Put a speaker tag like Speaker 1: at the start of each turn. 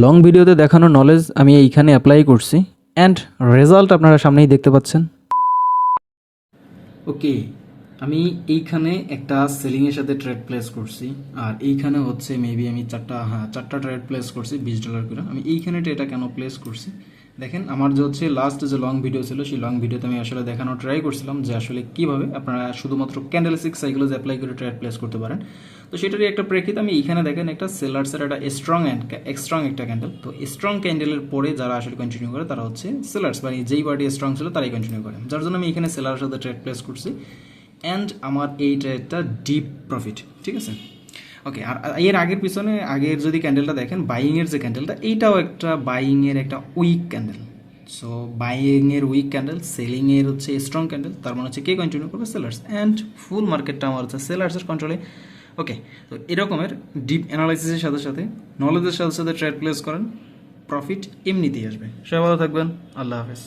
Speaker 1: Long ভিডিওতে দেখানো knowledge আমি এইখানে অ্যাপ্লাই করছি অ্যান্ড রেজাল্ট আপনারা সামনেই দেখতে পাচ্ছেন। ওকে, আমি এইখানে একটা সেলিংয়ের সাথে ট্রেড প্লেস করছি, আর এইখানে হচ্ছে মেবি আমি চারটা ট্রেড প্লেস করছি $20 করে। আমি এইখানে এটা কেন প্লেস করছি দেখেন, আমার যে হচ্ছে লাস্ট যে লং ভিডিও ছিল, সেই লং ভিডিওতে আমি আসলে দেখানো ট্রাই করছিলাম যে আসলে কীভাবে আপনারা শুধুমাত্র ক্যান্ডেলস্টিক সাইকেলস অ্যাপ্লাই করে ট্রেড প্লেস করতে পারেন। তো সেটারই একটা প্রেক্ষিত আমি এইখানে দেখেন একটা সেলার্সের একটা স্ট্রং একটা ক্যান্ডেল। তো স্ট্রং ক্যান্ডেলের পরে যারা আসলে কন্টিনিউ করে তারা হচ্ছে সেলার্স, মানে যেই পার্টি স্ট্রং ছিল তারাই কন্টিনিউ করে, যার জন্য আমি এখানে সেলারের সাথে ট্রেড প্লেস করছি অ্যান্ড আমার এই ট্রেডটা ডিপ প্রফিট। ঠিক আছে, ওকে। আর এর আগের যদি ক্যান্ডেলটা দেখেন, বাইংয়ের যে ক্যান্ডেলটা, এইটাও একটা বাইংয়ের একটা উইক ক্যান্ডেল। সো বাইংয়ের উইক ক্যান্ডেল, সেলিংয়ের হচ্ছে স্ট্রং ক্যান্ডেল, তার মানে হচ্ছে কে কন্টিনিউ করবে? সেলার্স। অ্যান্ড ফুল মার্কেটটা আমার হচ্ছে সেলার্সের কন্ট্রোলে। ওকে, তো এরকমের ডিপ অ্যানালাইসিসের সাথে সাথে নলেজের সাথে সাথে ট্রেড প্লেস করেন, প্রফিট এমনিতেই আসবে। সবাই ভালো থাকবেন, আল্লাহ হাফেজ।